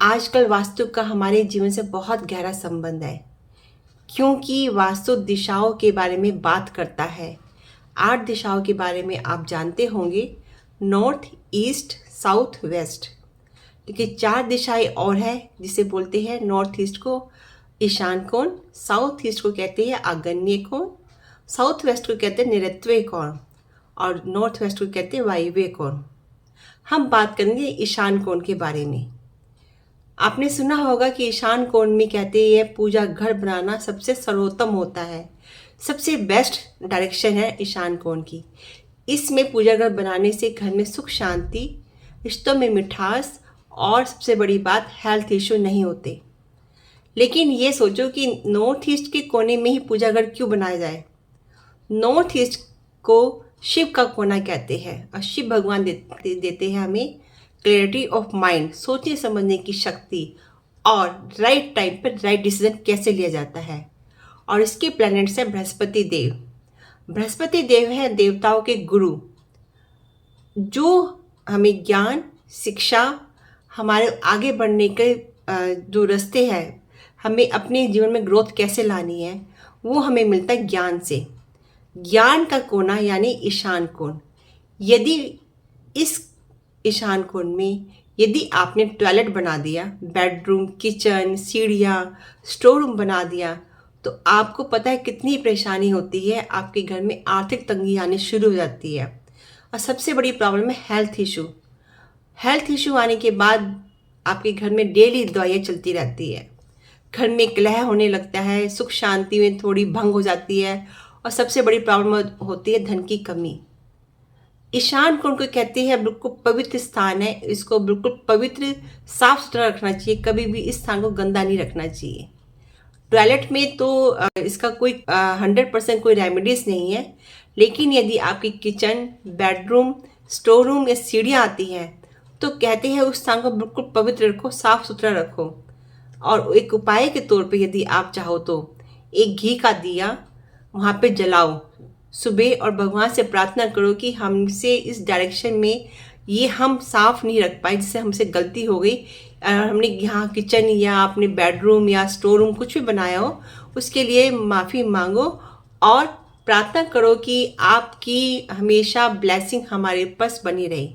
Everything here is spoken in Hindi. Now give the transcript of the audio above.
आजकल वास्तु का हमारे जीवन से बहुत गहरा संबंध है, क्योंकि वास्तु दिशाओं के बारे में बात करता है। 8 दिशाओं के बारे में आप जानते होंगे, नॉर्थ, ईस्ट, साउथ, वेस्ट। लेकिन 4 दिशाएं और है जिसे बोलते हैं नॉर्थ ईस्ट को ईशान कोण, साउथ ईस्ट को कहते हैं आग्नेय कोण, साउथ वेस्ट को कहते हैं नैऋत्य कोण और नॉर्थ वेस्ट को कहते हैं वायव्य कोण। हम बात करेंगे ईशान कोण के बारे में। आपने सुना होगा कि ईशान कोण में कहते हैं पूजा घर बनाना सबसे सर्वोत्तम होता है, सबसे बेस्ट डायरेक्शन है ईशान कोण की। इसमें पूजा घर बनाने से घर में सुख शांति, रिश्तों में मिठास और सबसे बड़ी बात हेल्थ इश्यू नहीं होते। लेकिन ये सोचो कि नॉर्थ ईस्ट के कोने में ही पूजा घर क्यों बनाया जाए। नॉर्थ ईस्ट को शिव का कोना कहते हैं और शिव भगवान देते हैं हमें क्लैरिटी ऑफ माइंड, सोचने समझने की शक्ति और राइट टाइम पर राइट डिसीजन कैसे लिया जाता है। और इसके प्लैनेट्स हैं बृहस्पति देव। बृहस्पति देव है देवताओं के गुरु, जो हमें ज्ञान, शिक्षा, हमारे आगे बढ़ने के जो रास्ते हैं, हमें अपने जीवन में ग्रोथ कैसे लानी है, वो हमें मिलता है ज्ञान से। ज्ञान का कोना यानी ईशान कोण। यदि इस ईशान कोण में यदि आपने टॉयलेट बना दिया, बेडरूम, किचन, सीढ़ियाँ, स्टोर रूम बना दिया, तो आपको पता है कितनी परेशानी होती है। आपके घर में आर्थिक तंगी आनी शुरू हो जाती है और सबसे बड़ी प्रॉब्लम है हेल्थ इशू। हेल्थ इशू आने के बाद आपके घर में डेली दवाइयाँ चलती रहती है, घर में कलह होने लगता है, सुख शांति में थोड़ी भंग हो जाती है और सबसे बड़ी प्रॉब्लम होती है धन की कमी। ईशान कोण को कहते हैं बिल्कुल पवित्र स्थान है, इसको बिल्कुल पवित्र साफ सुथरा रखना चाहिए, कभी भी इस स्थान को गंदा नहीं रखना चाहिए। टॉयलेट में तो इसका कोई 100% कोई रेमेडीज नहीं है, लेकिन यदि आपकी किचन, बेडरूम, स्टोर रूम या सीढ़ियाँ आती हैं तो कहते हैं उस स्थान को बिल्कुल पवित्र रखो, साफ सुथरा रखो। और एक उपाय के तौर पे यदि आप चाहो तो एक घी का दिया वहाँ पे जलाओ सुबह और भगवान से प्रार्थना करो कि हमसे इस डायरेक्शन में ये हम साफ नहीं रख पाए, जिससे हमसे गलती हो गई। हमने यहाँ किचन या अपने बेडरूम या स्टोर रूम कुछ भी बनाया हो, उसके लिए माफ़ी मांगो और प्रार्थना करो कि आपकी हमेशा ब्लेसिंग हमारे पास बनी रहे।